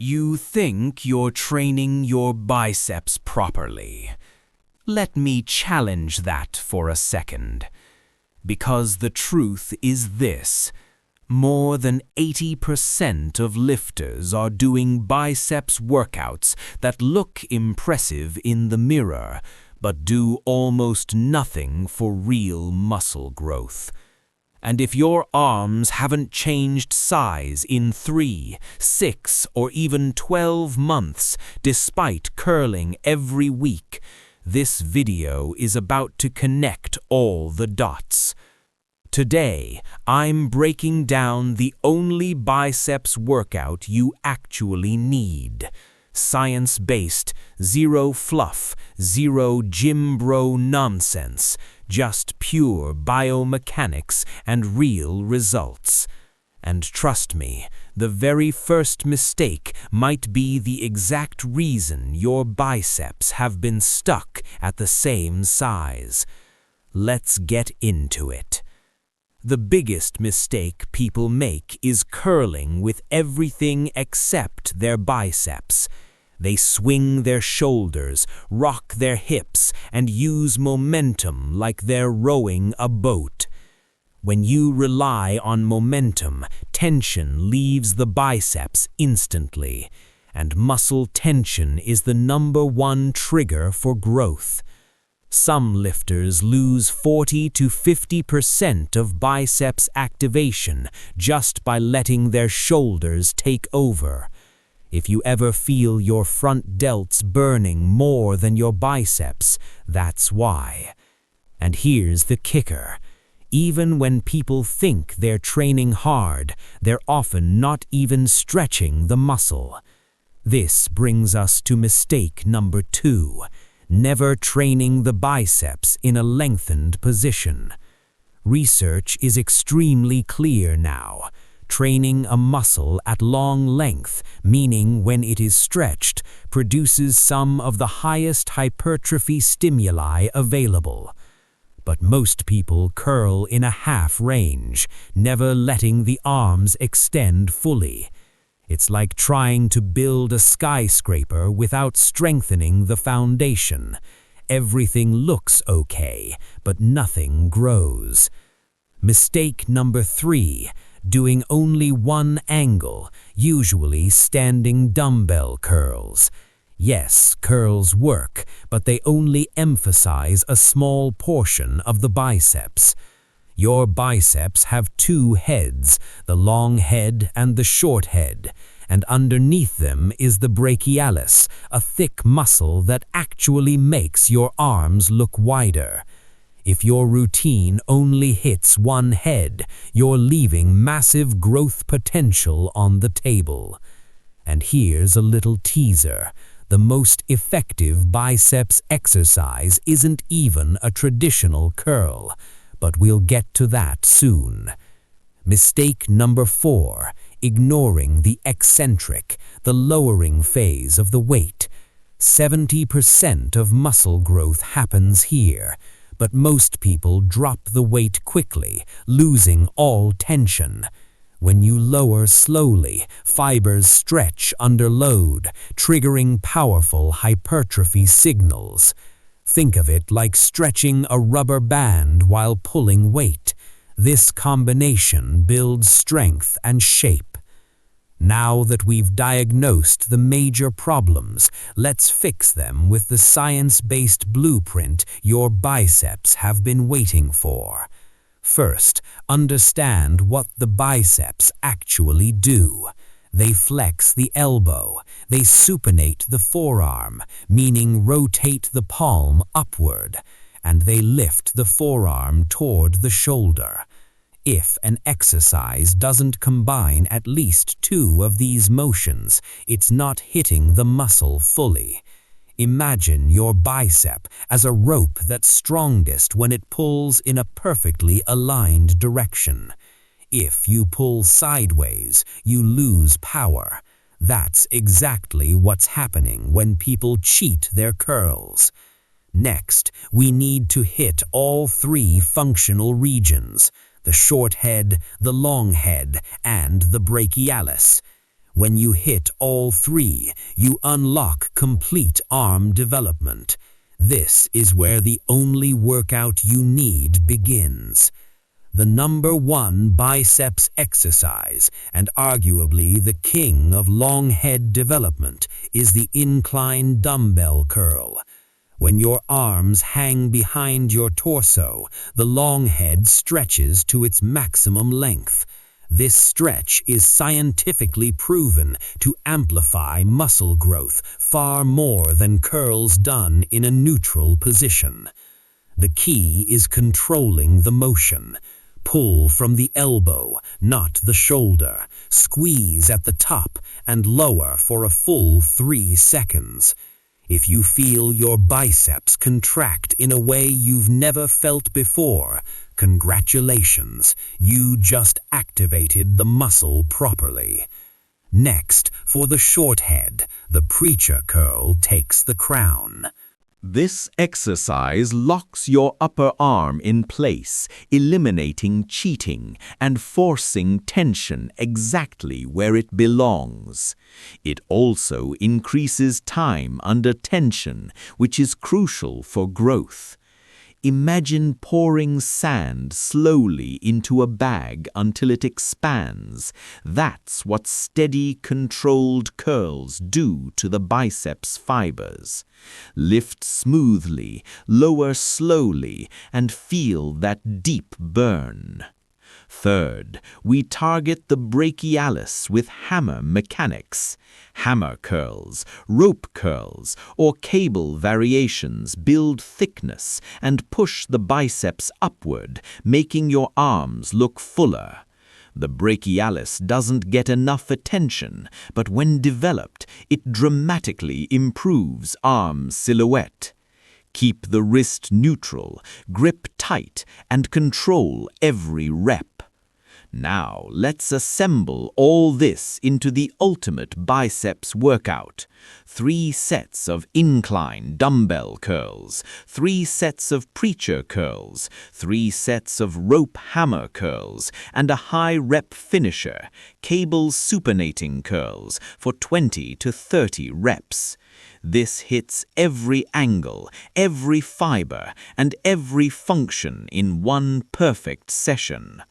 You think you're training your biceps properly. Let me challenge that for a second. Because the truth is this: more than 80% of lifters are doing biceps workouts that look impressive in the mirror, but do almost nothing for real muscle growth. And if your arms haven't changed size in 3, 6, or even 12 months, despite curling every week, this video is about to connect all the dots. Today, I'm breaking down the only biceps workout you actually need. Science-based, zero fluff, zero gym bro nonsense, just pure biomechanics and real results. And trust me, the very first mistake might be the exact reason your biceps have been stuck at the same size. Let's get into it. The biggest mistake people make is curling with everything except their biceps. They swing their shoulders, rock their hips, and use momentum like they're rowing a boat. When you rely on momentum, tension leaves the biceps instantly, and muscle tension is the #1 trigger for growth. Some lifters lose 40 to 50% of biceps activation just by letting their shoulders take over. If you ever feel your front delts burning more than your biceps, that's why. And here's the kicker. Even when people think they're training hard, they're often not even stretching the muscle. This brings us to mistake number 2. Never training the biceps in a lengthened position. Research is extremely clear now. Training a muscle at long length, meaning when it is stretched, produces some of the highest hypertrophy stimuli available. But most people curl in a half range, never letting the arms extend fully. It's like trying to build a skyscraper without strengthening the foundation. Everything looks okay, but nothing grows. Mistake number 3. Doing only one angle, usually standing dumbbell curls. Yes, curls work, but they only emphasize a small portion of the biceps. Your biceps have 2 heads, the long head and the short head, and underneath them is the brachialis, a thick muscle that actually makes your arms look wider. If your routine only hits one head, you're leaving massive growth potential on the table. And here's a little teaser. The most effective biceps exercise isn't even a traditional curl, but we'll get to that soon. Mistake number 4, ignoring the eccentric, the lowering phase of the weight. 70% of muscle growth happens here, but most people drop the weight quickly, losing all tension. When you lower slowly, fibers stretch under load, triggering powerful hypertrophy signals. Think of it like stretching a rubber band while pulling weight. This combination builds strength and shape. Now that we've diagnosed the major problems, let's fix them with the science-based blueprint your biceps have been waiting for. First, understand what the biceps actually do. They flex the elbow, they supinate the forearm, meaning rotate the palm upward, and they lift the forearm toward the shoulder. If an exercise doesn't combine at least 2 of these motions, it's not hitting the muscle fully. Imagine your bicep as a rope that's strongest when it pulls in a perfectly aligned direction. If you pull sideways, you lose power. That's exactly what's happening when people cheat their curls. Next, we need to hit all 3 functional regions: the short head, the long head, and the brachialis. When you hit all three, you unlock complete arm development. This is where the only workout you need begins. The number one biceps exercise, and arguably the king of long head development, is the incline dumbbell curl. When your arms hang behind your torso, the long head stretches to its maximum length. This stretch is scientifically proven to amplify muscle growth far more than curls done in a neutral position. The key is controlling the motion. Pull from the elbow, not the shoulder. Squeeze at the top and lower for a full 3 seconds. If you feel your biceps contract in a way you've never felt before, congratulations, you just activated the muscle properly. Next, for the short head, the preacher curl takes the crown. This exercise locks your upper arm in place, eliminating cheating and forcing tension exactly where it belongs. It also increases time under tension, which is crucial for growth. Imagine pouring sand slowly into a bag until it expands. That's what steady, controlled curls do to the biceps fibers. Lift smoothly, lower slowly, and feel that deep burn. Third, we target the brachialis with hammer mechanics. Hammer curls, rope curls, or cable variations build thickness and push the biceps upward, making your arms look fuller. The brachialis doesn't get enough attention, but when developed, it dramatically improves arm silhouette. Keep the wrist neutral, grip tight, and control every rep. Now, let's assemble all this into the ultimate biceps workout. 3 sets of incline dumbbell curls, 3 sets of preacher curls, 3 sets of rope hammer curls, and a high rep finisher, cable supinating curls, for 20 to 30 reps. This hits every angle, every fiber, and every function in one perfect session.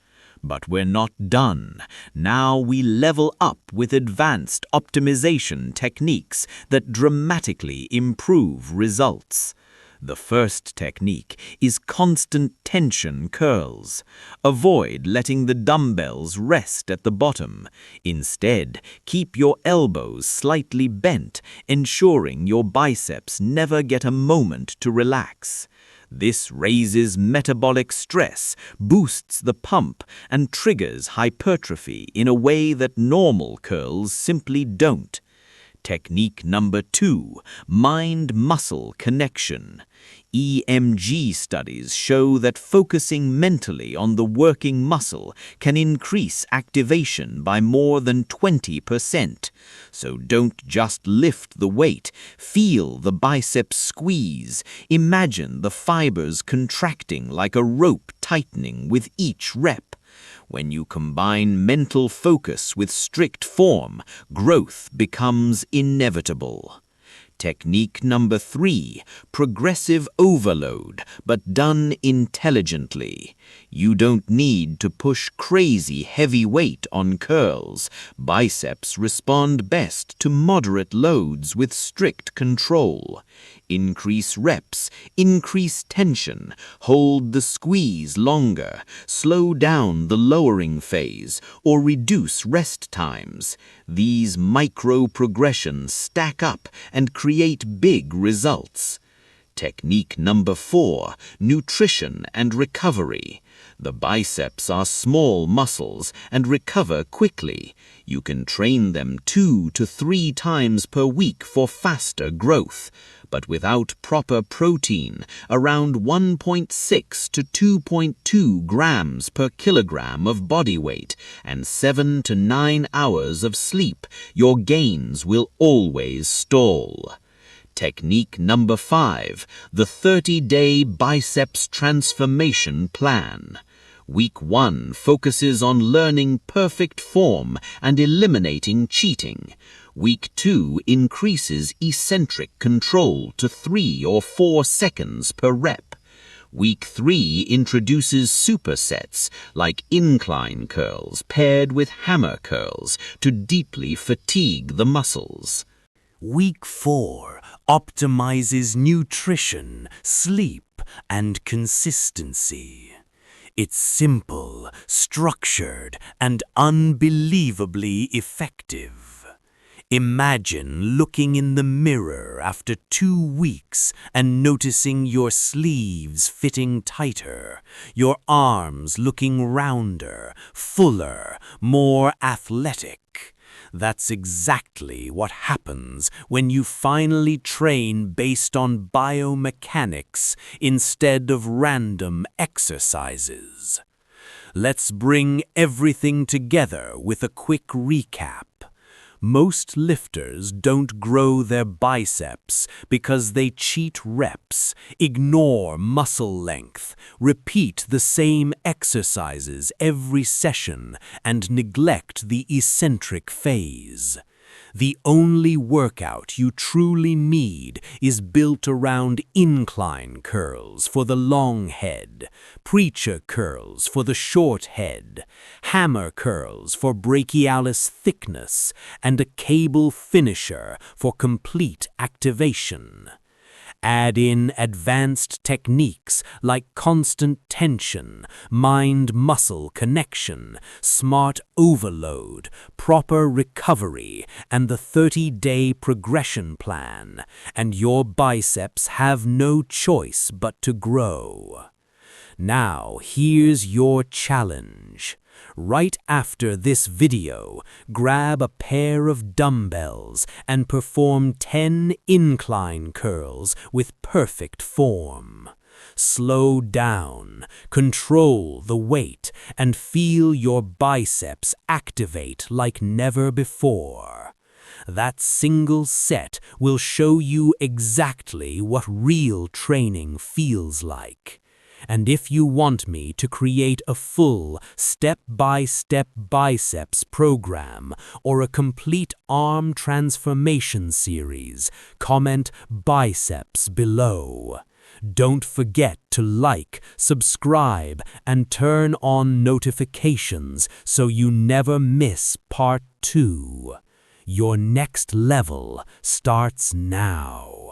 But we're not done. Now we level up with advanced optimization techniques that dramatically improve results. The first technique is constant tension curls. Avoid letting the dumbbells rest at the bottom. Instead, keep your elbows slightly bent, ensuring your biceps never get a moment to relax. This raises metabolic stress, boosts the pump, and triggers hypertrophy in a way that normal curls simply don't. Technique number 2, mind-muscle connection. EMG studies show that focusing mentally on the working muscle can increase activation by more than 20%. So don't just lift the weight, feel the biceps squeeze. Imagine the fibers contracting like a rope tightening with each rep. When you combine mental focus with strict form, growth becomes inevitable. Technique number 3, progressive overload, but done intelligently. You don't need to push crazy heavy weight on curls. Biceps respond best to moderate loads with strict control. Increase reps, increase tension, hold the squeeze longer, slow down the lowering phase, or reduce rest times. These micro-progressions stack up and create big results. Technique number 4, nutrition and recovery. The biceps are small muscles and recover quickly. You can train them 2 to 3 times per week for faster growth. But without proper protein, around 1.6 to 2.2 grams per kilogram of body weight, and 7 to 9 hours of sleep, your gains will always stall. Technique number 5, the 30-day biceps transformation plan. Week 1 focuses on learning perfect form and eliminating cheating. Week 2 increases eccentric control to 3 or 4 seconds per rep. Week 3 introduces supersets like incline curls paired with hammer curls to deeply fatigue the muscles. Week 4 optimizes nutrition, sleep, and consistency. It's simple, structured, and unbelievably effective. Imagine looking in the mirror after 2 weeks and noticing your sleeves fitting tighter, your arms looking rounder, fuller, more athletic. That's exactly what happens when you finally train based on biomechanics instead of random exercises. Let's bring everything together with a quick recap. Most lifters don't grow their biceps because they cheat reps, ignore muscle length, repeat the same exercises every session, and neglect the eccentric phase. The only workout you truly need is built around incline curls for the long head, preacher curls for the short head, hammer curls for brachialis thickness, and a cable finisher for complete activation. Add in advanced techniques like constant tension, mind-muscle connection, smart overload, proper recovery, and the 30-day progression plan, and your biceps have no choice but to grow. Now, here's your challenge. Right after this video, grab a pair of dumbbells and perform 10 incline curls with perfect form. Slow down, control the weight, and feel your biceps activate like never before. That single set will show you exactly what real training feels like. And if you want me to create a full step-by-step biceps program or a complete arm transformation series, comment biceps below. Don't forget to like, subscribe, and turn on notifications so you never miss part 2. Your next level starts now.